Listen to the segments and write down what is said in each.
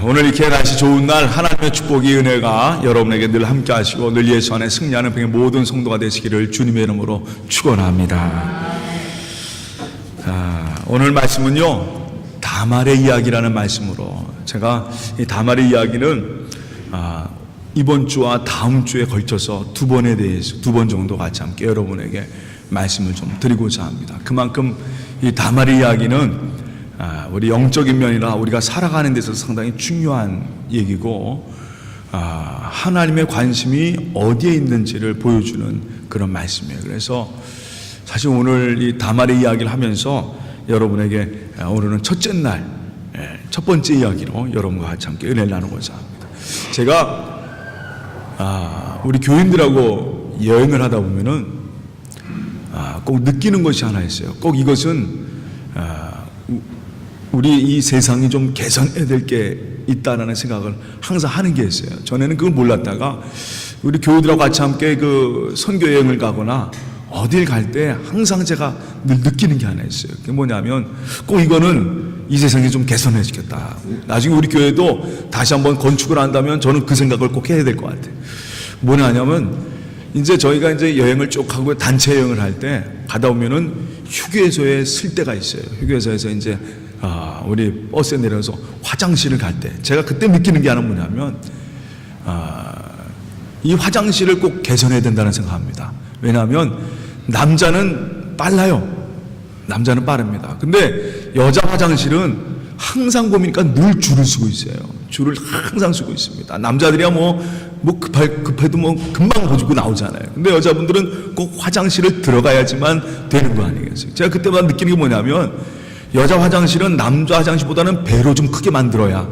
오늘 이렇게 날씨 좋은 날 하나님의 축복이 은혜가 여러분에게 늘 함께 하시고 늘 예수 안에 승리하는 병의 모든 성도가 되시기를 주님의 이름으로 축원합니다. 오늘 말씀은요, 다말의 이야기라는 말씀으로 제가 이 다말의 이야기는 이번 주와 다음 주에 걸쳐서 두 번 정도 같이 함께 여러분에게 말씀을 좀 드리고자 합니다. 그만큼 이 다말의 이야기는 우리 영적인 면이나 우리가 살아가는 데서 상당히 중요한 얘기고, 하나님의 관심이 어디에 있는지를 보여주는 그런 말씀이에요. 그래서 사실 오늘 이 다말의 이야기를 하면서 여러분에게 오늘은 첫째 날, 첫 번째 이야기로 여러분과 같이 함께 은혜를 나누고자 합니다. 제가 우리 교인들하고 여행을 하다 보면은 꼭 느끼는 것이 하나 있어요. 꼭 이것은 우리 이 세상이 좀 개선해야 될 게 있다라는 생각을 항상 하는 게 있어요. 전에는 그걸 몰랐다가 우리 교우들하고 같이 함께 그 선교 여행을 가거나 어딜 갈 때 항상 제가 늘 느끼는 게 하나 있어요. 그게 뭐냐면 꼭 이거는 이 세상이 좀 개선해지겠다. 나중에 우리 교회도 다시 한번 건축을 한다면 저는 그 생각을 꼭 해야 될 것 같아요. 뭐냐면 이제 저희가 이제 여행을 쭉 하고 단체 여행을 할 때 가다 보면은 휴게소에 쓸 때가 있어요. 휴게소에서 이제 우리 버스에 내려서 화장실을 갈 때 제가 그때 느끼는 게 하나 뭐냐면 이 화장실을 꼭 개선해야 된다는 생각합니다. 왜냐하면 남자는 빨라요. 남자는 빠릅니다. 근데 여자 화장실은 항상 보니까 늘 줄을 서고 있어요. 줄을 항상 서고 있습니다. 남자들이야 뭐 급해도 뭐 금방 보고 나오잖아요. 근데 여자분들은 꼭 화장실을 들어가야지만 되는 거 아니겠어요? 제가 그때마다 느끼는 게 뭐냐면 여자 화장실은 남자 화장실보다는 배로 좀 크게 만들어야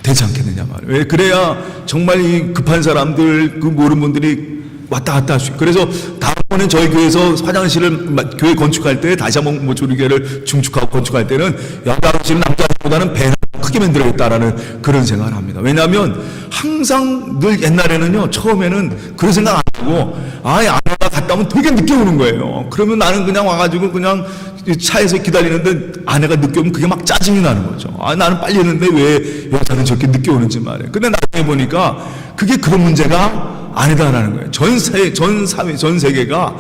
되지 않겠느냐 말이에요. 왜? 그래야 정말 이 급한 사람들, 그 모르는 분들이 왔다 갔다 할 수 있고. 그래서 다음번에 저희 교회에서 화장실을 교회 건축할 때 다시 한번 뭐 우리 교회를 중축하고 건축할 때는 여자 화장실은 남자 화장실보다는 배를 크게 만들어야겠다라는 그런 생각을 합니다. 왜냐하면 항상 늘 옛날에는요, 처음에는 그런 생각 안 하고 아내가 갔다 오면 되게 늦게 오는 거예요. 그러면 나는 그냥 와가지고 그냥 차에서 기다리는데 아내가 늦게 오면 그게 막 짜증이 나는 거죠. 나는 빨리 했는데 왜 여자는 저렇게 늦게 오는지 말이에요. 근데 나중에 보니까 그게 그런 문제가 아니다라는 거예요. 전 세계가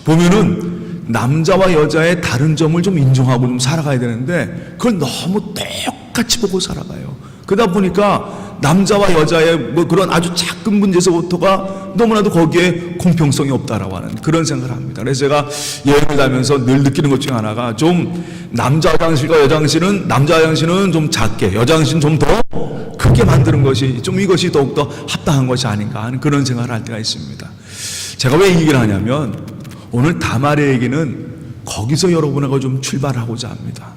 보면은 남자와 여자의 다른 점을 좀 인정하고 좀 살아가야 되는데 그걸 너무 똑같이 보고 살아가요. 그러다 보니까 남자와 여자의 뭐 그런 아주 작은 문제에서부터가 너무나도 거기에 공평성이 없다라고 하는 그런 생각을 합니다. 그래서 제가 여행을 다니면서 늘 느끼는 것 중에 하나가 좀 남자 화장실과 여자 화장실은 남자 화장실은 좀 작게, 여자 화장실은 좀 더 크게 만드는 것이 좀 이것이 더욱더 합당한 것이 아닌가 하는 그런 생각을 할 때가 있습니다. 제가 왜 이 얘기를 하냐면 오늘 다말의 얘기는 거기서 여러분하고 좀 출발하고자 합니다.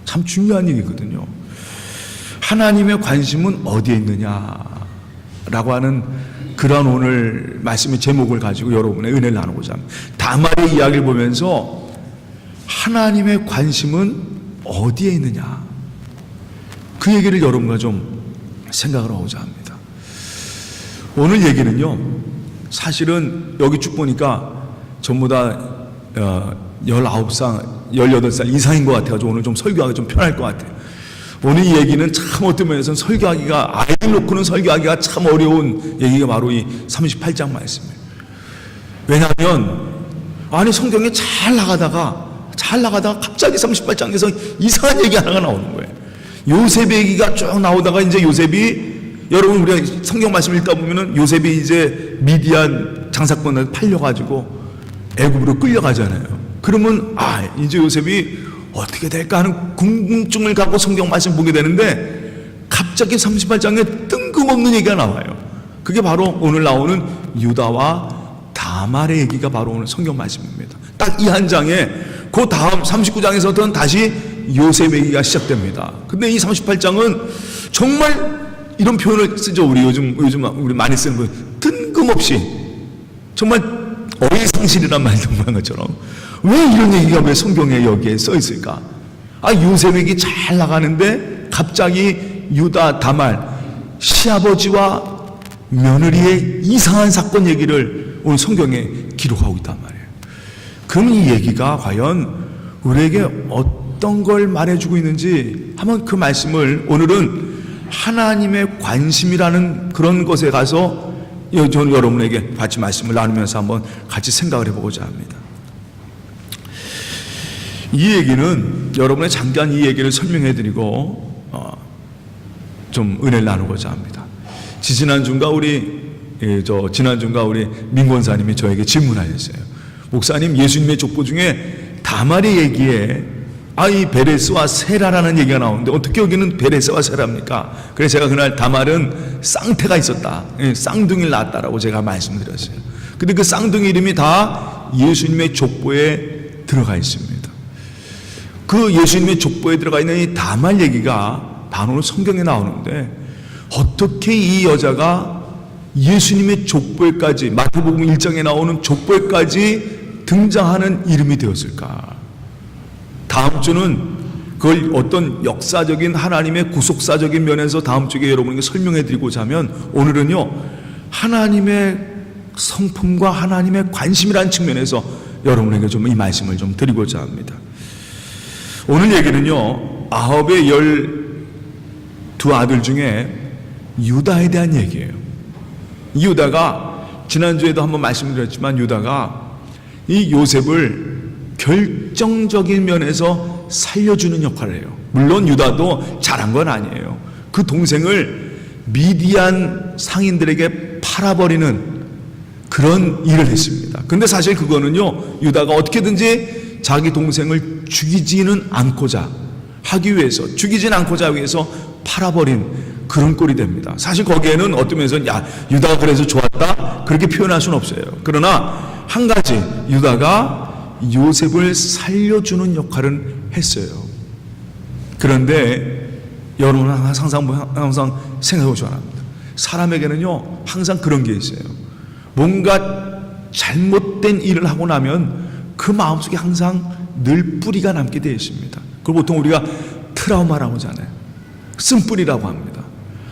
참 중요한 얘기거든요. 하나님의 관심은 어디에 있느냐라고 하는 그런 오늘 말씀의 제목을 가지고 여러분의 은혜를 나누고자 합니다. 다말의 이야기를 보면서 하나님의 관심은 어디에 있느냐, 그 얘기를 여러분과 좀 생각을 하고자 합니다. 오늘 얘기는요, 사실은 여기 쭉 보니까 전부 다 19살, 18살 이상인 것 같아가지고 오늘 좀 설교하기 좀 편할 것 같아요. 오늘 이 얘기는 참 어떤 면에서는 설교하기가, 아이를 놓고는 설교하기가 참 어려운 얘기가 바로 이 38장 말씀이에요. 왜냐하면 성경에 잘 나가다가 갑자기 38장에서 이상한 얘기 하나가 나오는 거예요. 요셉 얘기가 쭉 나오다가 이제 요셉이, 여러분 우리가 성경 말씀 읽다 보면은 요셉이 이제 미디안 장사꾼한테 팔려가지고 애굽으로 끌려가잖아요. 그러면 이제 요셉이 어떻게 될까 하는 궁금증을 갖고 성경 말씀 보게 되는데 갑자기 38장에 뜬금없는 얘기가 나와요. 그게 바로 오늘 나오는 유다와 다말의 얘기가 바로 오늘 성경 말씀입니다. 딱 이 한 장에 그 다음 39장에서부터는 다시 요셉 얘기가 시작됩니다. 근데 이 38장은 정말 이런 표현을 쓰죠. 우리 요즘 우리 많이 쓰는 거, 뜬금없이 정말 어이상실이란 말도 못한 것처럼 왜 이런 얘기가 왜 성경에 여기에 써 있을까? 요셉 얘기 잘 나가는데 갑자기 유다 다말 시아버지와 며느리의 이상한 사건 얘기를 오늘 성경에 기록하고 있단 말이에요. 그럼 이 얘기가 과연 우리에게 어떤 걸 말해주고 있는지 한번 그 말씀을 오늘은 하나님의 관심이라는 그런 것에 가서 저는 여러분에게 같이 말씀을 나누면서 한번 같이 생각을 해보고자 합니다. 이 얘기는 여러분의 잠깐 이 얘기를 설명해드리고 좀 은혜를 나누고자 합니다. 지난주인가 우리 민권사님이 저에게 질문하셨어요. 목사님, 예수님의 족보 중에 다말의 얘기에 이 베레스와 세라라는 얘기가 나오는데 어떻게 여기는 베레스와 세라입니까? 그래서 제가 그날 다말은 쌍태가 있었다, 쌍둥이를 낳았다라고 제가 말씀드렸어요. 근데 그 쌍둥이 이름이 다 예수님의 족보에 들어가 있습니다. 그 예수님의 족보에 들어가 있는 이 다말 얘기가 바로 성경에 나오는데 어떻게 이 여자가 예수님의 족보에까지, 마태복음 1장에 나오는 족보에까지 등장하는 이름이 되었을까? 다음 주는 그걸 어떤 역사적인 하나님의 구속사적인 면에서 다음 주에 여러분에게 설명해 드리고자 하면, 오늘은요 하나님의 성품과 하나님의 관심이라는 측면에서 여러분에게 좀 이 말씀을 좀 드리고자 합니다. 오늘 얘기는요 아합의 12아들 중에 유다에 대한 얘기예요. 유다가 지난주에도 한번 말씀드렸지만 유다가 이 요셉을 결정적인 면에서 살려주는 역할을 해요. 물론 유다도 잘한 건 아니에요. 그 동생을 미디안 상인들에게 팔아버리는 그런 일을 했습니다. 근데 사실 그거는요 유다가 어떻게든지 자기 동생을 죽이지는 않고자 하기 위해서, 죽이지는 않고자 하기 위해서 팔아버린 그런 꼴이 됩니다. 사실 거기에는 어떤 면에서는 유다가 그래서 좋았다 그렇게 표현할 수는 없어요. 그러나 한 가지, 유다가 요셉을 살려주는 역할은 했어요. 그런데 여러분은 항상 생각해 보시기 바랍니다. 사람에게는요 항상 그런 게 있어요. 뭔가 잘못된 일을 하고 나면 그 마음속에 항상 늘 뿌리가 남게 되어 있습니다. 그걸 보통 우리가 트라우마라고 하잖아요. 쓴뿌리라고 합니다.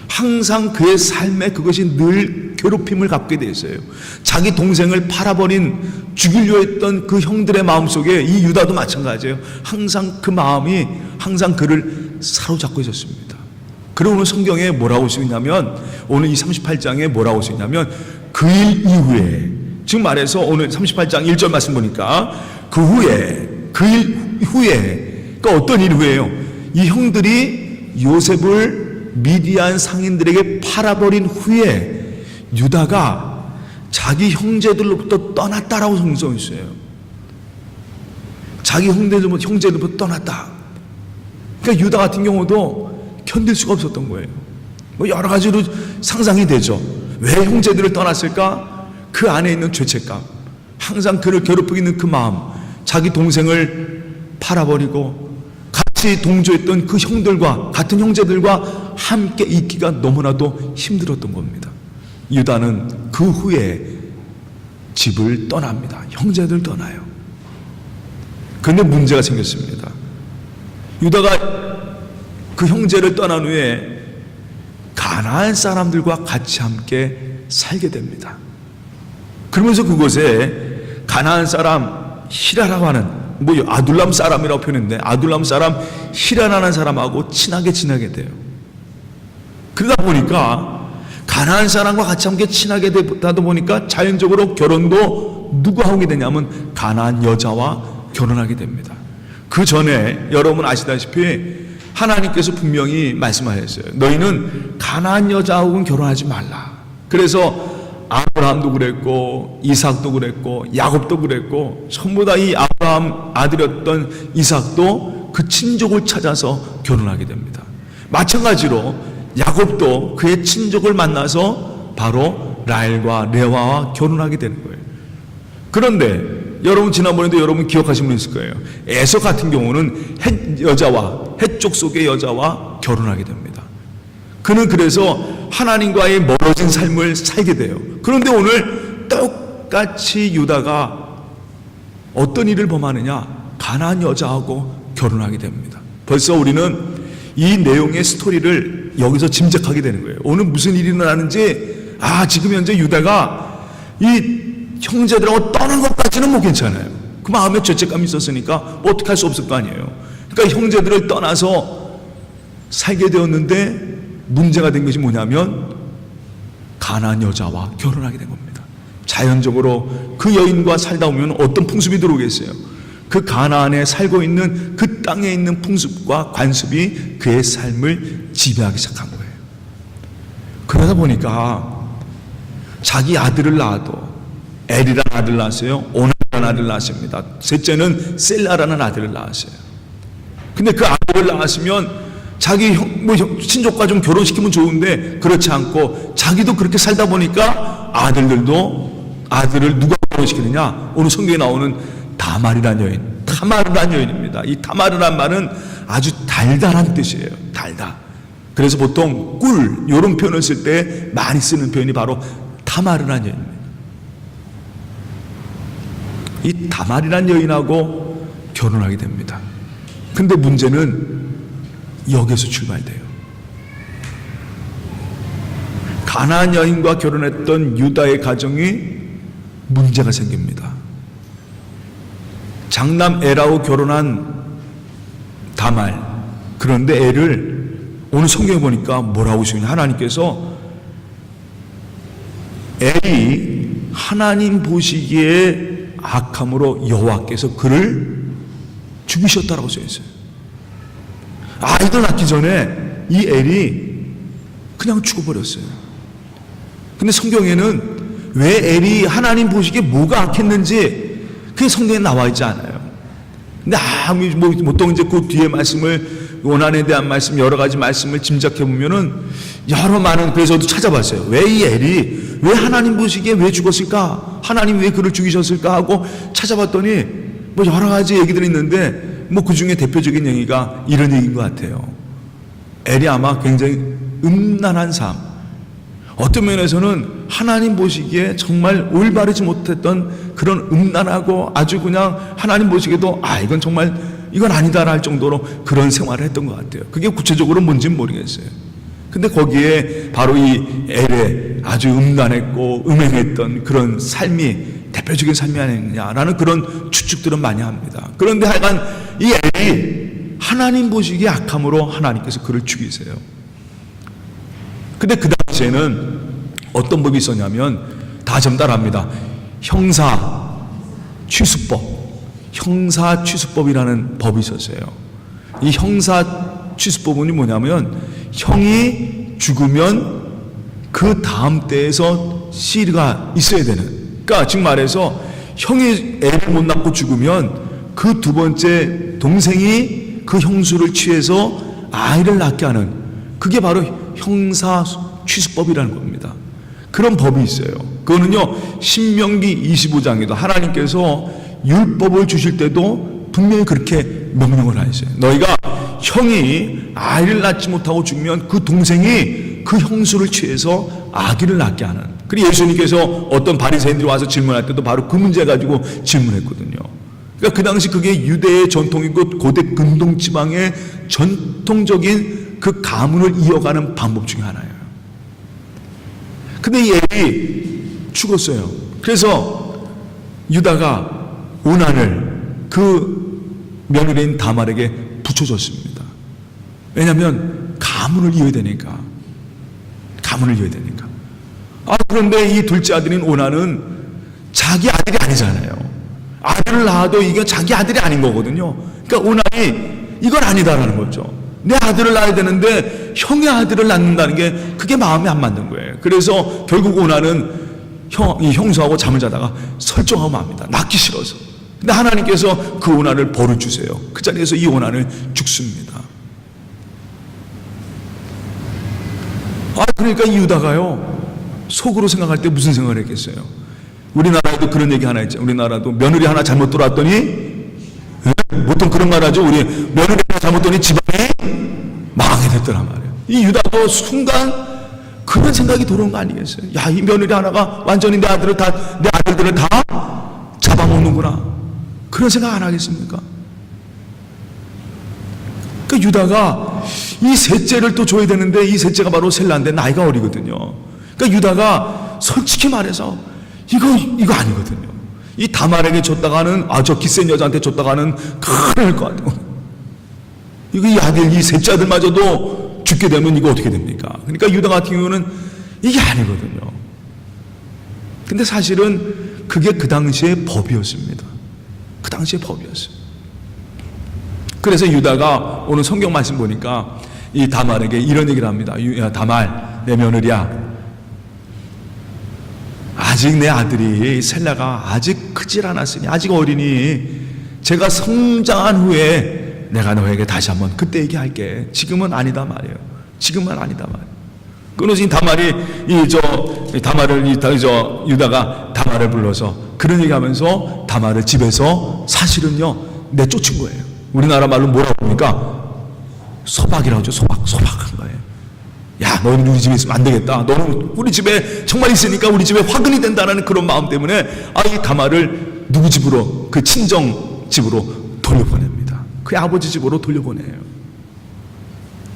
항상 그의 삶에 그것이 늘 괴롭힘을 갖게 되어 있어요. 자기 동생을 팔아버린, 죽이려 했던 그 형들의 마음속에 이 유다도 마찬가지예요. 항상 그 마음이 항상 그를 사로잡고 있었습니다. 그리고 오늘 성경에 뭐라고 쓰냐면, 오늘 이 38장에 뭐라고 쓰냐면 그 일 이후에, 지금 말해서 오늘 38장 1절 말씀 보니까 그 일 후에, 그러니까 어떤 일 후에요? 이 형들이 요셉을 미디안 상인들에게 팔아버린 후에 유다가 자기 형제들로부터 떠났다라고 성경에 있어요. 자기 형제들로부터 떠났다. 그러니까 유다 같은 경우도 견딜 수가 없었던 거예요. 뭐 여러 가지로 상상이 되죠. 왜 형제들을 떠났을까? 그 안에 있는 죄책감, 항상 그를 괴롭히고 있는 그 마음, 자기 동생을 팔아버리고 같이 동조했던 그 형들과, 같은 형제들과 함께 있기가 너무나도 힘들었던 겁니다. 유다는 그 후에 집을 떠납니다. 형제들 떠나요. 그런데 문제가 생겼습니다. 유다가 그 형제를 떠난 후에 가나안 사람들과 같이 함께 살게 됩니다. 그러면서 그곳에 가나안 사람 히라라고 하는, 아둘람 사람이라고 표현했는데 아둘람 사람 히라라는 사람하고 친하게 지내게 돼요. 그러다 보니까 가나안 사람과 같이 함께 친하게 되다 보니까 자연적으로 결혼도 누가 하게 되냐면 가나안 여자와 결혼하게 됩니다. 그 전에 여러분 아시다시피 하나님께서 분명히 말씀하셨어요. 너희는 가나안 여자하고는 결혼하지 말라. 그래서 아브라함도 그랬고 이삭도 그랬고 야곱도 그랬고 전부 다 이 아브라함 아들이었던 이삭도 그 친족을 찾아서 결혼하게 됩니다. 마찬가지로 야곱도 그의 친족을 만나서 바로 라헬과 레아와 결혼하게 되는 거예요. 그런데 여러분 지난번에도 여러분 기억하시는 분 있을 거예요. 에서 같은 경우는 헷 족속의 여자와 결혼하게 됩니다. 그는 그래서 하나님과의 멀어진 삶을 살게 돼요. 그런데 오늘 똑같이 유다가 어떤 일을 범하느냐? 가나안 여자하고 결혼하게 됩니다. 벌써 우리는 이 내용의 스토리를 여기서 짐작하게 되는 거예요. 오늘 무슨 일이 일어나는지, 지금 현재 유다가 이 형제들하고 떠난 것까지는 뭐 괜찮아요. 그 마음에 죄책감이 있었으니까 뭐 어떻게 할 수 없을 거 아니에요. 그러니까 형제들을 떠나서 살게 되었는데 문제가 된 것이 뭐냐면 가나안 여자와 결혼하게 된 겁니다. 자연적으로 그 여인과 살다 보면 어떤 풍습이 들어오겠어요? 그 가나안에 살고 있는 그 땅에 있는 풍습과 관습이 그의 삶을 지배하기 시작한 거예요. 그러다 보니까 자기 아들을 낳아도 엘이라는 아들을 낳았어요. 오나라는 아들을 낳았습니다. 셋째는 셀라라는 아들을 낳았어요. 근데 그 아들을 낳았으면 자기 친족과 좀 결혼시키면 좋은데 그렇지 않고 자기도 그렇게 살다 보니까 아들을 누가 결혼시키느냐? 오늘 성경에 나오는 다말이라는 여인, 타마르라는 여인입니다. 이 타마르란 말은 아주 달달한 뜻이에요. 달달. 그래서 보통 꿀 이런 표현을 쓸 때 많이 쓰는 표현이 바로 타마르라는 여인입니다. 이 다말이라는 여인하고 결혼하게 됩니다. 근데 문제는 여기서 출발돼요. 가나안 여인과 결혼했던 유다의 가정이 문제가 생깁니다. 장남 에라우 결혼한 다말, 그런데 애를 오늘 성경에 보니까 뭐라고 쓰냐, 하나님께서 엘이 하나님 보시기에 악함으로 여호와께서 그를 죽이셨다라고 써 있어요. 아이들 낳기 전에 이 엘이 그냥 죽어버렸어요. 근데 성경에는 왜 엘이 하나님 보시기에 뭐가 악했는지 그게 성경에 나와 있지 않아요. 근데 보통 이제 그 뒤에 말씀을, 원한에 대한 말씀, 여러 가지 말씀을 짐작해 보면은 여러 많은, 그래서 저도 찾아봤어요. 왜 이 엘이 왜 하나님 보시기에 왜 죽었을까? 하나님 왜 그를 죽이셨을까? 하고 찾아봤더니 뭐 여러 가지 얘기들이 있는데 뭐 그 중에 대표적인 얘기가 이런 얘기인 것 같아요. 엘이 아마 굉장히 음란한 삶, 어떤 면에서는 하나님 보시기에 정말 올바르지 못했던 그런 음란하고 아주 그냥 하나님 보시기에도 이건 정말 이건 아니다라 할 정도로 그런 생활을 했던 것 같아요. 그게 구체적으로 뭔지는 모르겠어요. 근데 거기에 바로 이 엘의 아주 음란했고 음행했던 그런 삶이 대표적인 삶이 아니냐라는 그런 추측들은 많이 합니다. 그런데 하여간 이 엘이 하나님 보시기에 악함으로 하나님께서 그를 죽이세요. 근데 그 당시에는 어떤 법이 있었냐면 다 전달합니다. 형사취수법이라는 법이 있었어요. 이 형사취수법은 뭐냐면 형이 죽으면 그 다음 때에서 씨가 있어야 되는, 그러니까 즉 말해서 형이 애를 못 낳고 죽으면 그 두 번째 동생이 그 형수를 취해서 아이를 낳게 하는, 그게 바로 형사취수법이라는 겁니다. 그런 법이 있어요. 그거는요, 신명기 25장에도 하나님께서 율법을 주실 때도 분명히 그렇게 명령을 하셨어요. 너희가 형이 아이를 낳지 못하고 죽으면 그 동생이 그 형수를 취해서 아기를 낳게 하는. 그리고 예수님께서 어떤 바리새인들이 와서 질문할 때도 바로 그 문제 가지고 질문했거든요. 그러니까 그 당시 그게 유대의 전통이고 고대 근동 지방의 전통적인 그 가문을 이어가는 방법 중에 하나예요. 근데 이 엘이 죽었어요. 그래서 유다가 오난을 그 며느리인 다말에게 붙여줬습니다. 왜냐하면 가문을 이어야 되니까. 그런데 이 둘째 아들인 오난은 자기 아들이 아니잖아요. 아들을 낳아도 이게 자기 아들이 아닌 거거든요. 그러니까 오난이 이건 아니다라는 거죠. 내 아들을 낳아야 되는데 형의 아들을 낳는다는 게 그게 마음에 안 맞는 거예요. 그래서 결국 오난은 이 형수하고 잠을 자다가 설정하고 맙니다. 낳기 싫어서. 근데 하나님께서 그 오난을 벌을 주세요. 그 자리에서 이 오난을 죽습니다. 그러니까 이 유다가요, 속으로 생각할 때 무슨 생각을 했겠어요? 우리나라에도 그런 얘기 하나 있죠. 우리나라도 며느리 하나 잘못 들어왔더니, 보통 그런 말 하죠. 우리 며느리 하나 잘못 들어왔더니 집안이 망하게 됐더란 말이에요. 이 유다도 순간 그런 생각이 들어온 거 아니겠어요? 야, 이 며느리 하나가 완전히 내 아들들을 다 잡아먹는구나. 그런 생각 안 하겠습니까? 그 유다가 이 셋째를 또 줘야 되는데 이 셋째가 바로 셀라인데 나이가 어리거든요. 그러니까 유다가 솔직히 말해서 이거 아니거든요. 이 다말에게 줬다가는 저 기센 여자한테 줬다가는 큰일 날 것 같아요. 이 아들, 이 셋째 아들마저도 죽게 되면 이거 어떻게 됩니까? 그러니까 유다 같은 경우는 이게 아니거든요. 근데 사실은 그게 그 당시의 법이었습니다. 그 당시의 법이었어요. 그래서 유다가 오늘 성경 말씀 보니까 이 다말에게 이런 얘기를 합니다. 야, 다말, 내 며느리야. 아직 내 아들이 셀라가 아직 크질 않았으니, 아직 어리니 제가 성장한 후에 내가 너에게 다시 한번 그때 얘기할게. 지금은 아니다 말이에요. 지금은 아니다 말이에요. 끊어진 다말이 유다가 다말을 불러서 그런 얘기하면서 다말을 집에서 사실은요 내쫓은 거예요. 우리나라 말로 뭐라고 합니까? 소박이라고 하죠. 소박한 거예요. 야, 너는 우리 집에 있으면 안 되겠다. 너는 우리 집에 정말 있으니까 우리 집에 화근이 된다는 그런 마음 때문에 이 다말을 누구 집으로, 그 친정 집으로 돌려보냅니다. 그 아버지 집으로 돌려보내요.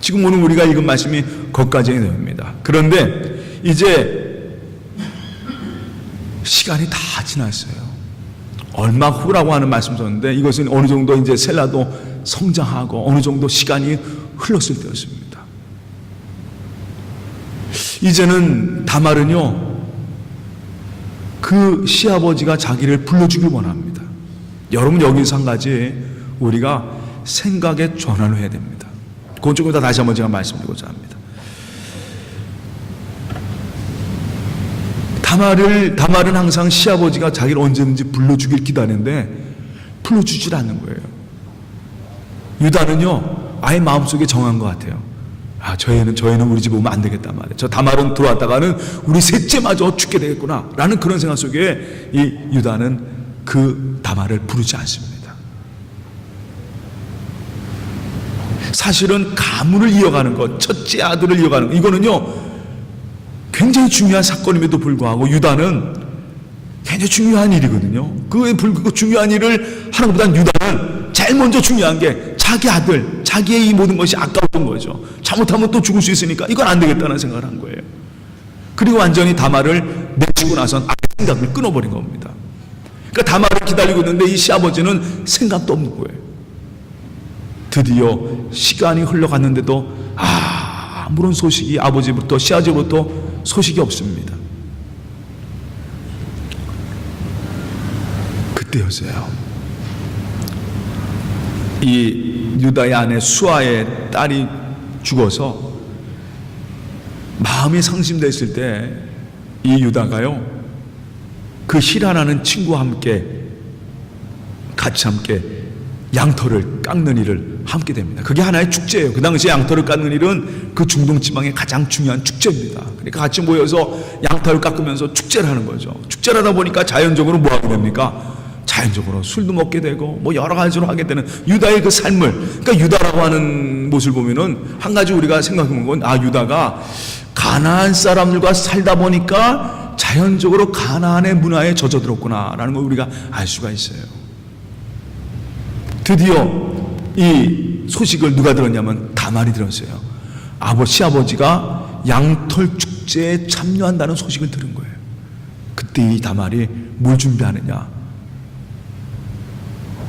지금 오늘 우리가 읽은 말씀이 거기까지 됩니다. 그런데 이제 시간이 다 지났어요. 얼마 후라고 하는 말씀 썼는데 이것은 어느 정도 이제 셀라도 성장하고 어느 정도 시간이 흘렀을 때였습니다. 이제는 다말은요, 그 시아버지가 자기를 불러주길 원합니다. 여러분, 여기서 한 가지 우리가 생각의 전환을 해야 됩니다. 그건 조금 더 다시 한번 제가 말씀드리고자 합니다. 다말은 항상 시아버지가 자기를 언제든지 불러주길 기다리는데 불러주질 않는 거예요. 유다는요, 아예 마음속에 정한 것 같아요. 저애는 우리 집에 오면 안 되겠단 말이에요. 저 다말은 들어왔다가는 우리 셋째마저 죽게 되겠구나 라는 그런 생각 속에 이 유다는 그 다말을 부르지 않습니다. 사실은 가문을 이어가는 것, 첫째 아들을 이어가는 것, 이거는요 굉장히 중요한 사건임에도 불구하고 유다는 굉장히 중요한 일이거든요. 그 중요한 일을 하는 것보다는 유다는 제일 먼저 중요한 게 자기 아들, 자기의 이 모든 것이 아까웠던 거죠. 잘못하면 또 죽을 수 있으니까 이건 안 되겠다는 생각을 한 거예요. 그리고 완전히 다말을 내치고 나선 생각을 끊어버린 겁니다. 그러니까 다말을 기다리고 있는데 이 시아버지는 생각도 없는 거예요. 드디어 시간이 흘러갔는데도 아무런 소식이 아버지부터 시아버지부터 소식이 없습니다. 그때였어요. 이 유다의 아내 수아의 딸이 죽어서 마음이 상심됐을 때 이 유다가요 그 히라라는 친구와 같이 함께 양털을 깎는 일을 함께 됩니다. 그게 하나의 축제예요. 그 당시에 양털을 깎는 일은 그 중동 지방의 가장 중요한 축제입니다. 그러니까 같이 모여서 양털을 깎으면서 축제를 하는 거죠. 축제를 하다 보니까 자연적으로 뭐 하게 됩니까? 자연적으로 술도 먹게 되고 뭐 여러 가지로 하게 되는 유다의 그 삶을, 그러니까 유다라고 하는 모습을 보면은 한 가지 우리가 생각해 본 건 유다가 가나안 사람들과 살다 보니까 자연적으로 가나안의 문화에 젖어들었구나라는 걸 우리가 알 수가 있어요. 드디어 이 소식을 누가 들었냐면 다말이 들었어요. 시아버지가 양털 축제에 참여한다는 소식을 들은 거예요. 그때 이 다말이 뭘 준비하느냐?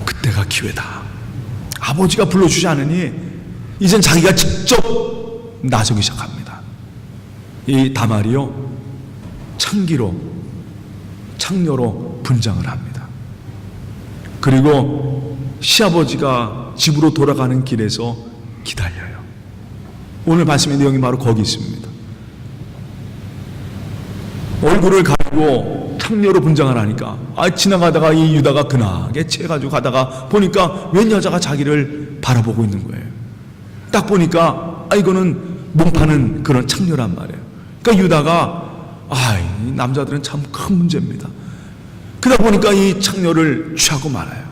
그때가 기회다. 아버지가 불러주지 않으니 이젠 자기가 직접 나서기 시작합니다. 이 다말이요 창녀로 분장을 합니다. 그리고 시아버지가 집으로 돌아가는 길에서 기다려요. 오늘 말씀의 내용이 바로 거기 있습니다. 얼굴을 가리고 창녀로 분장을 하니까 지나가다가 이 유다가 근하게 취해가지고 가다가 보니까 웬 여자가 자기를 바라보고 있는 거예요. 딱 보니까 이거는 몸파는 그런 창녀란 말이에요. 그러니까 유다가 이 남자들은 참 큰 문제입니다. 그러다 보니까 이 창녀를 취하고 말아요.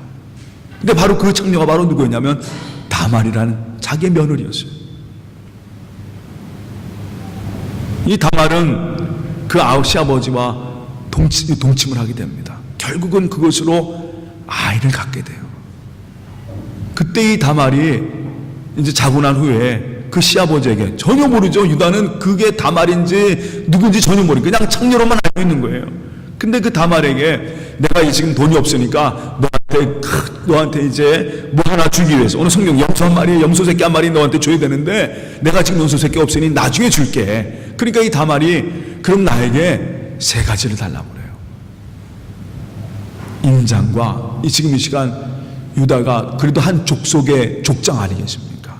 근데 바로 그 창녀가 바로 누구였냐면 다말이라는 자기의 며느리였어요. 이 다말은 그 시아버지와 동침을 하게 됩니다. 결국은 그것으로 아이를 갖게 돼요. 그때 이 다말이 이제 자고 난 후에 그 시아버지에게 전혀 모르죠. 유다는 그게 다말인지 누군지 전혀 모르고 그냥 창녀로만 알고 있는 거예요. 근데 그 다말에게 내가 지금 돈이 없으니까 너한테 너한테 이제 뭐 하나 주기 위해서 오늘 성경 염소 한 마리, 염소 새끼 한 마리 너한테 줘야 되는데 내가 지금 염소 새끼 없으니 나중에 줄게. 그러니까 이 다말이 그럼 나에게 세 가지를 달라고 그래요. 인장과 지금 이 시간 유다가 그래도 한 족속의 족장 아니겠습니까?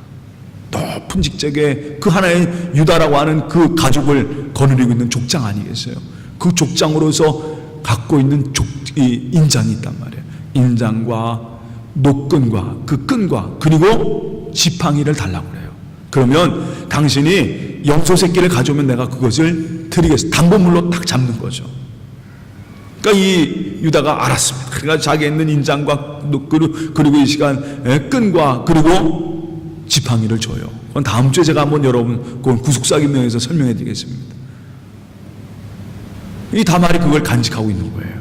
높은 직책의 그 하나의 유다라고 하는 그 가족을 거느리고 있는 족장 아니겠어요? 그 족장으로서 갖고 있는 이 인장이 있단 말이에요. 인장과 노끈과 그 끈과 그리고 지팡이를 달라고 그래요. 그러면 당신이 염소 새끼를 가져오면 내가 그것을 드리겠습니다. 담보물로 딱 잡는 거죠. 그러니까 이 유다가 알았습니다. 그러니까 자기 있는 인장과 노끈 그리고 이 시간 끈과 그리고 지팡이를 줘요. 그건 다음 주에 제가 한번 여러분 그건 구속사기명에서 설명해 드리겠습니다. 이 다말이 그걸 간직하고 있는 거예요.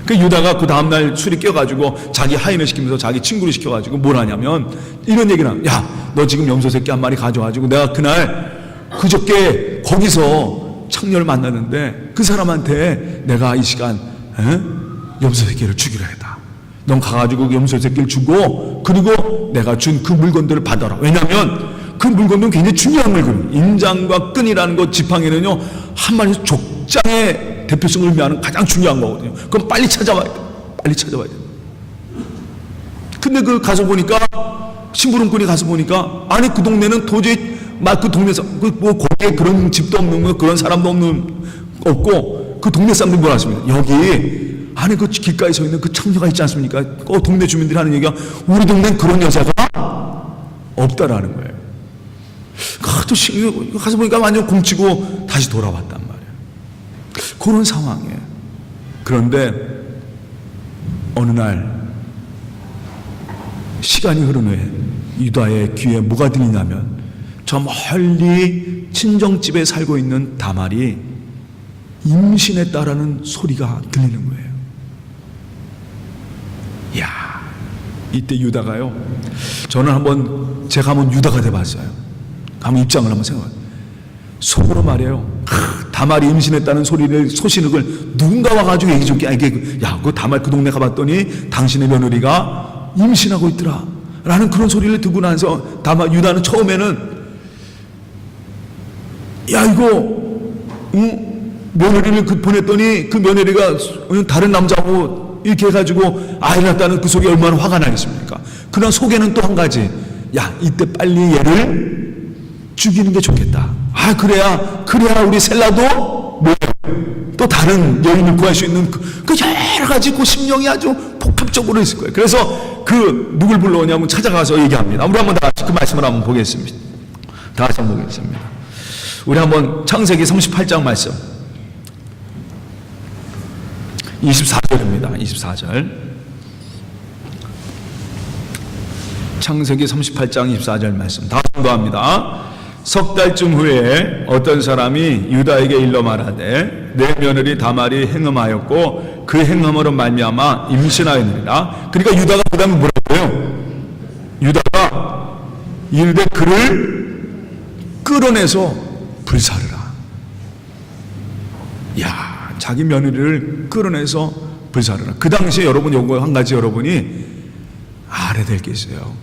그 유다가 그 다음날 술이 깨가지고 자기 하인을 시키면서 자기 친구를 시켜가지고 뭘 하냐면 이런 얘기를 하면 야, 너 지금 염소 새끼 한 마리 가져와가지고 내가 그날 그저께 거기서 청년을 만났는데 그 사람한테 내가 이 시간 염소 새끼를 주기로 했다. 넌 가가지고 그 염소 새끼를 주고 그리고 내가 준 그 물건들을 받아라. 왜냐하면 그 물건은 굉장히 중요한 물건. 인장과 끈이라는 것, 지팡이는요 한마디로 족장의 대표성을 의미하는 가장 중요한 거거든요. 그럼 빨리 찾아와야 돼. 빨리 찾아와야 돼. 근데 그 가서 보니까 심부름꾼이 가서 보니까 아니 그 동네는 도저히 막 그 동네에서 뭐 거기에 그런 집도 없는 거 그런 사람도 없고 그 동네 사람들이 뭐라 하십니까? 여기 아니 그 길가에 서 있는 그 청녀가 있지 않습니까? 동네 주민들이 하는 얘기가 우리 동네는 그런 여자가 없다라는 거예요. 또 가서 보니까 완전 굶치고 다시 돌아왔단 말이에요. 그런 상황이에요. 그런데 어느 날 시간이 흐른 후에 유다의 귀에 뭐가 들리냐면 저 멀리 친정집에 살고 있는 다말이 임신했다라는 소리가 들리는 거예요. 이야, 이때 유다가요. 저는 제가 한번 유다가 돼봤어요. 한번 입장을 한번 생각해요. 속으로 말해요. 다말이 임신했다는 소신을 누군가 와가지고 얘기 좀 야, 그 다말 그 동네 가봤더니 당신의 며느리가 임신하고 있더라. 라는 그런 소리를 듣고 나서 유다는 처음에는 야, 이거, 며느리를 보냈더니 그 며느리가 다른 남자하고 이렇게 해가지고 아이를 낳았다는 그 속에 얼마나 화가 나겠습니까? 그러나 속에는 또 한 가지. 야, 이때 빨리 얘를 죽이는 게 좋겠다. 아, 그래야 우리 셀라도 또 다른 여인을 구할 수 있는 그 여러 가지 그 심령이 아주 복합적으로 있을 거예요. 그래서 누굴 불러오냐면 찾아가서 얘기합니다. 우리 한번 다 같이 그 말씀을 한번 보겠습니다. 다 같이 한번 보겠습니다. 우리 한번 창세기 38장 말씀 24절입니다. 24절 창세기 38장 24절 말씀 다 선도합니다. 석 달쯤 후에 어떤 사람이 유다에게 일러 말하되 내 며느리 다말이 행음하였고 그 행음으로 말미암아 임신하였느니라. 그러니까 유다가 그 다음에 뭐라고 해요? 유다가 이르되 그를 끌어내서 불사르라. 야, 자기 며느리를 끌어내서 불사르라. 그 당시에 여러분 요거 한 가지 여러분이 알아야 될 게 있어요.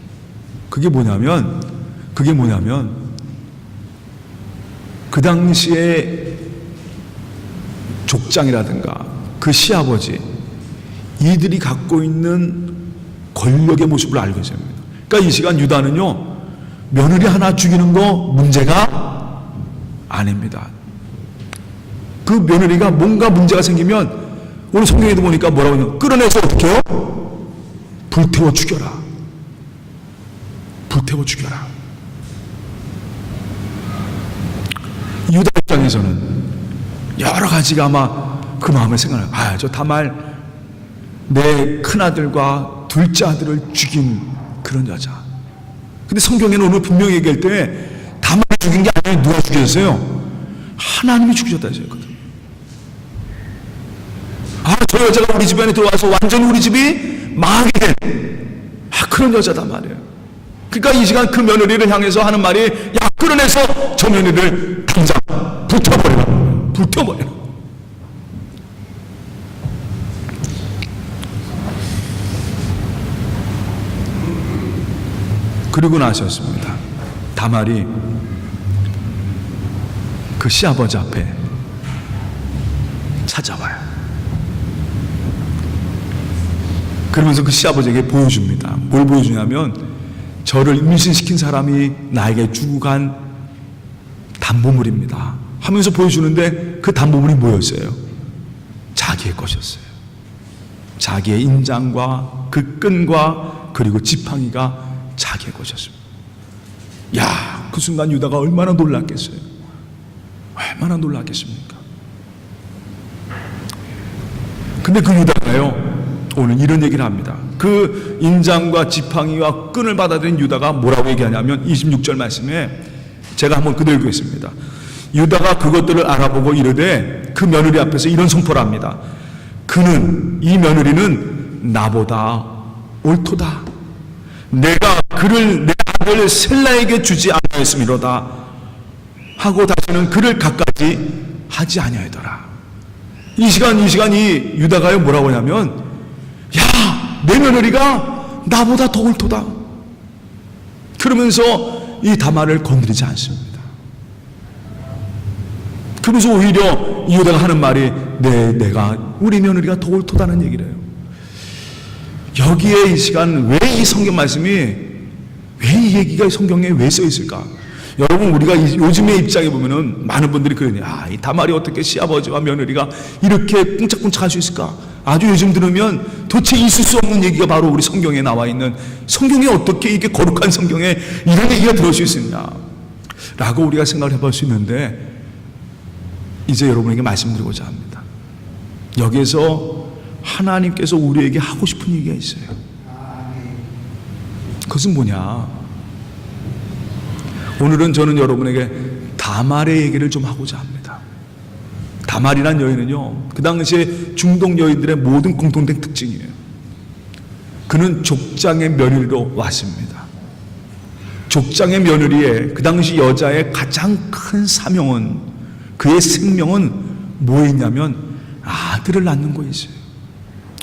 그게 뭐냐면 그 당시에 족장이라든가 그 시아버지 이들이 갖고 있는 권력의 모습을 알고 있어야 합니다. 그러니까 이 시간 유다는요 며느리 하나 죽이는 거 문제가 아닙니다. 그 며느리가 뭔가 문제가 생기면 오늘 성경에도 보니까 뭐라고 하냐 끌어내서 어떻게 해요? 불태워 죽여라. 불태워 죽여라. 유다 입장에서는 여러 가지가 아마 그 마음을 생각해요. 아, 저 다말 내 큰아들과 둘째 아들을 죽인 그런 여자. 근데 성경에는 오늘 분명히 얘기할 때 다말을 죽인 게 아니라 누가 죽였어요? 하나님이 죽이셨다 했거든요. 아, 저 여자가 우리 집 안에 들어와서 완전히 우리 집이 망하게 된 그런 여자다 말이에요. 그러니까 이 시간 그 며느리를 향해서 하는 말이 야, 끌어내서 저 며느리를 당장 불태워버리라. 불태워버리라. 그리고 나셨습니다. 다말이 그 시아버지 앞에 찾아와요. 그러면서 그 시아버지에게 보여줍니다. 뭘 보여주냐면 저를 임신시킨 사람이 나에게 주고 간 담보물입니다 하면서 보여주는데 그 담보물이 뭐였어요? 자기의 것이었어요. 자기의 인장과 그 끈과 그리고 지팡이가 자기의 것이었습니다. 야, 그 순간 유다가 얼마나 놀랐겠어요? 얼마나 놀랐겠습니까? 근데 그 유다가요, 오늘 이런 얘기를 합니다. 그 인장과 지팡이와 끈을 받아들인 유다가 뭐라고 얘기하냐면 26절 말씀에 제가 한번 그대로 읽겠습니다. 유다가 그것들을 알아보고 이르되 그 며느리 앞에서 이런 선포를 합니다. 그는, 이 며느리는 나보다 옳도다. 내가 그를 내 아들 셀라에게 주지 아니하였음이로다 하고 다시는 그를 갖가지 하지 아니하더라. 이 시간 이 유다가요 뭐라고 하냐면, 야, 내 며느리가 나보다 더 옳도다. 그러면서 이 다말을 건드리지 않습니다. 그러면서 오히려 이 유다가 하는 말이 내가 우리 며느리가 더 옳도다는 얘기를 해요. 여기에 이 시간 왜 이 성경 말씀이, 왜 이 얘기가 성경에 왜 써 있을까? 여러분, 우리가 요즘의 입장에 보면은 많은 분들이 그러니, 이 다말이 어떻게 시아버지와 며느리가 이렇게 꿍짝꿍짝 할 수 있을까? 아주 요즘 들으면 도대체 있을 수 없는 얘기가 바로 우리 성경에 나와 있는, 성경에 어떻게 이렇게 거룩한 성경에 이런 얘기가 들어올 수 있느냐 라고 우리가 생각을 해볼 수 있는데, 이제 여러분에게 말씀드리고자 합니다. 여기에서 하나님께서 우리에게 하고 싶은 얘기가 있어요. 그것은 뭐냐? 오늘은 저는 여러분에게 다말의 얘기를 좀 하고자 합니다. 다말이란 여인은요, 그 당시에 중동 여인들의 모든 공통된 특징이에요. 그는 족장의 며느리로 왔습니다. 족장의 며느리의 그 당시 여자의 가장 큰 사명은, 그의 생명은 뭐였냐면 아들을 낳는 거였어요.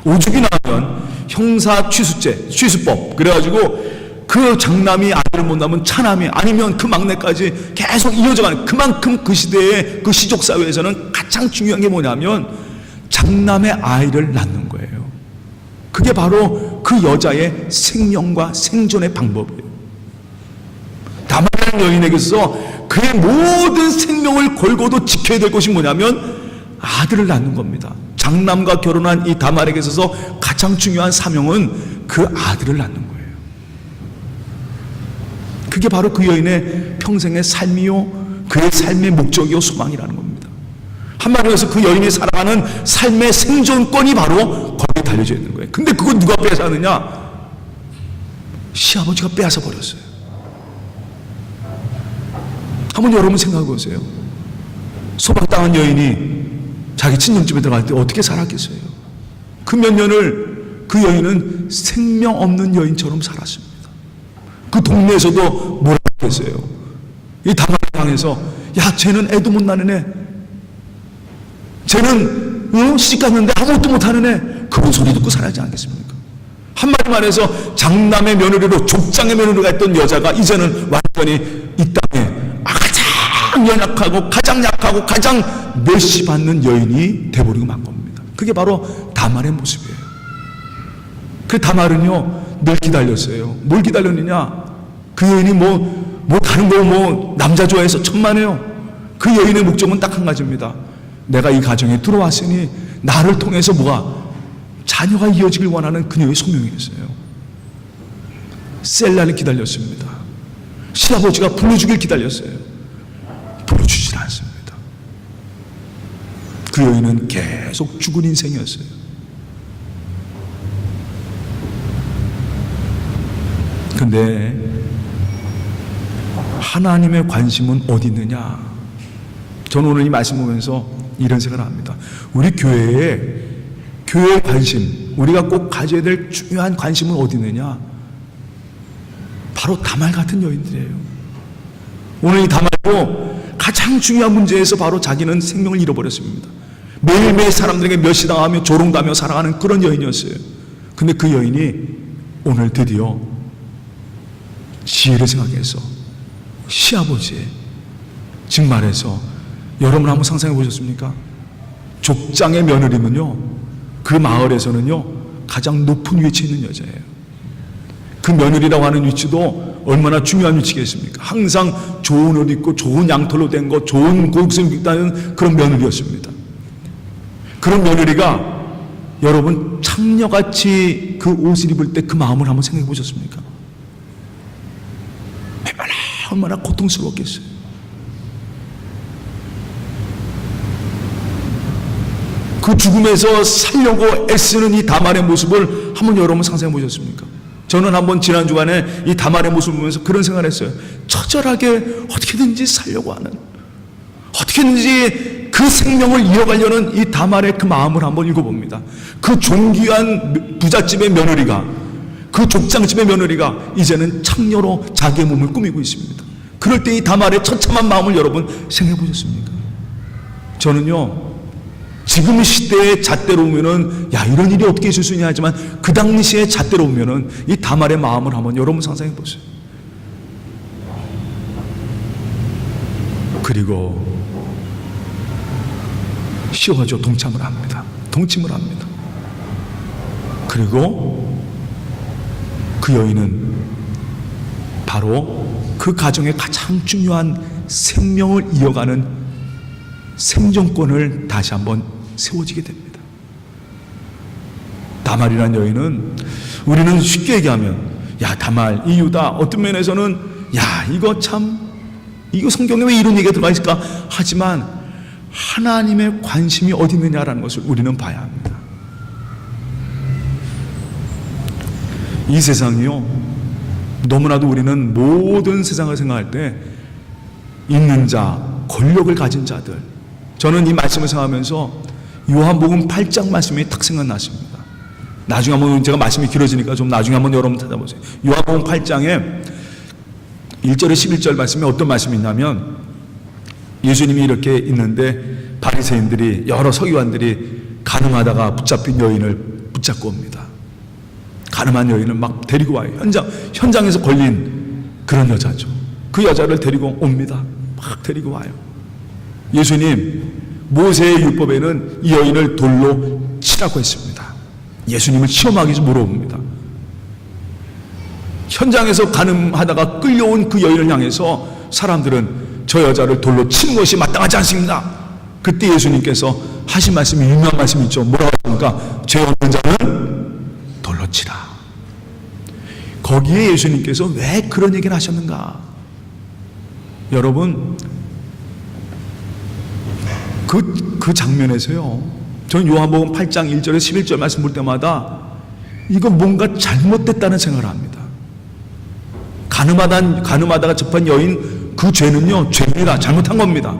오죽이 나면 형사 취수법, 그래가지고 그 장남이 아들을 못 낳으면 차남이, 아니면 그 막내까지 계속 이어져가는, 그만큼 그 시대의 그 시족 사회에서는 가장 중요한 게 뭐냐면 장남의 아이를 낳는 거예요. 그게 바로 그 여자의 생명과 생존의 방법이에요. 다말이라는 여인에게 있어서 그의 모든 생명을 걸고도 지켜야 될 것이 뭐냐면 아들을 낳는 겁니다. 장남과 결혼한 이 다말에게 있어서 가장 중요한 사명은 그 아들을 낳는 거예요. 그게 바로 그 여인의 평생의 삶이요, 그의 삶의 목적이요, 소망이라는 겁니다. 한마디로 해서 그 여인이 살아가는 삶의 생존권이 바로 거기에 달려져 있는 거예요. 근데 그걸 누가 빼앗았느냐? 시아버지가 빼앗아 버렸어요. 한번 여러분 생각해 보세요. 소박당한 여인이 자기 친정집에 들어갈 때 어떻게 살았겠어요? 그 몇 년을 그 여인은 생명 없는 여인처럼 살았습니다. 그 동네에서도 뭐라고 했어요? 이 다말을 향해서, 야, 쟤는 애도 못 낳는 애, 쟤는 시집 갔는데 아무것도 못하는 애, 그런 소리 듣고 살아야지 않겠습니까? 한마디 말해서 장남의 며느리로 족장의 며느리가 있던 여자가 이제는 완전히 이 땅에 가장 연약하고 가장 약하고 가장 멸시받는 여인이 돼버리고 만 겁니다. 그게 바로 다말의 모습이에요. 그 다말은요 늘 기다렸어요. 뭘 기다렸느냐? 그 여인이 뭐 다른 거 남자 좋아해서 천만에요. 그 여인의 목적은 딱 한 가지입니다. 내가 이 가정에 들어왔으니 나를 통해서 자녀가 이어지길 원하는 그녀의 소명이었어요. 셀라를 기다렸습니다. 시아버지가 불러주길 기다렸어요. 불러주질 않습니다. 그 여인은 계속 죽은 인생이었어요. 근데 하나님의 관심은 어디 있느냐? 저는 오늘 이 말씀 보면서 이런 생각을 합니다. 우리 교회의 관심, 우리가 꼭 가져야 될 중요한 관심은 어디 있느냐? 바로 다말 같은 여인들이에요. 오늘 이 다말도 가장 중요한 문제에서 바로 자기는 생명을 잃어버렸습니다. 매일매일 사람들에게 멸시당하며 조롱당하며 살아가는 그런 여인이었어요. 근데 그 여인이 오늘 드디어 지혜를 생각해서 시아버지, 즉 말해서 여러분 한번 상상해 보셨습니까? 족장의 며느리면요, 그 마을에서는요 가장 높은 위치에 있는 여자예요. 그 며느리라고 하는 위치도 얼마나 중요한 위치겠습니까? 항상 좋은 옷 입고 좋은 양털로 된 거, 좋은 고급스러운 입다는 그런 며느리였습니다. 그런 며느리가 여러분 창녀같이 그 옷을 입을 때 그 마음을 한번 생각해 보셨습니까? 얼마나 고통스러웠겠어요. 그 죽음에서 살려고 애쓰는 이 다말의 모습을 한번 여러분 상상해 보셨습니까? 저는 한번 지난 주간에 이 다말의 모습을 보면서 그런 생각을 했어요. 처절하게 어떻게든지 살려고 하는, 어떻게든지 그 생명을 이어가려는 이 다말의 그 마음을 한번 읽어봅니다. 그 존귀한 부잣집의 며느리가, 그 족장집의 며느리가 이제는 창녀로 자기의 몸을 꾸미고 있습니다. 그럴 때 이 다말의 처참한 마음을 여러분 생각해 보셨습니까? 저는요, 지금 시대의 잣대로 보면은 야, 이런 일이 어떻게 있을 수 있냐 하지만 그 당시의 잣대로 보면은 이 다말의 마음을 한번 여러분 상상해 보세요. 그리고 시어가지고 동침을 합니다. 그리고 그 여인은 바로 그 가정의 가장 중요한 생명을 이어가는 생존권을 다시 한번 세워지게 됩니다. 다말이라는 여인은, 우리는 쉽게 얘기하면 야, 다말, 이 유다, 어떤 면에서는 야, 이거 성경에 왜 이런 얘기가 들어가 있을까 하지만 하나님의 관심이 어디 있느냐라는 것을 우리는 봐야 합니다. 이 세상이요, 너무나도 우리는 모든 세상을 생각할 때 있는 자, 권력을 가진 자들, 저는 이 말씀을 생각하면서 요한복음 8장 말씀이 딱 생각났습니다. 나중에 한번, 제가 말씀이 길어지니까 좀 나중에 한번 여러분 찾아보세요. 요한복음 8장에 1절에 11절 말씀에 어떤 말씀이 있냐면, 예수님이 이렇게 있는데 바리새인들이, 여러 서기관들이 가늠하다가 붙잡힌 여인을 붙잡고 옵니다. 가늠한 여인을 막 데리고 와요. 현장에서 걸린 그런 여자죠. 그 여자를 데리고 옵니다. 막 데리고 와요. 예수님, 모세의 율법에는 이 여인을 돌로 치라고 했습니다. 예수님을 시험하기 위해서 물어봅니다. 현장에서 가늠하다가 끌려온 그 여인을 향해서 사람들은 저 여자를 돌로 치는 것이 마땅하지 않습니다. 그때 예수님께서 하신 말씀이 유명한 말씀이 있죠. 뭐라고 하십니까? 죄 없는 자는 돌로 치라. 거기에 예수님께서 왜 그런 얘기를 하셨는가? 여러분, 그 장면에서요, 저는 요한복음 8장 1절에 11절 말씀 볼 때마다 이거 뭔가 잘못됐다는 생각을 합니다. 가늠하다가 접한 여인, 그 죄는요, 죄입니다. 잘못한 겁니다.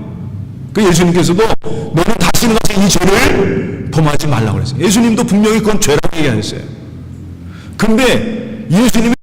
그 예수님께서도 너는 다시는 이 죄를 범하지 말라고 그랬어요. 예수님도 분명히 그건 죄라고 얘기하셨어요. 근데 예수님이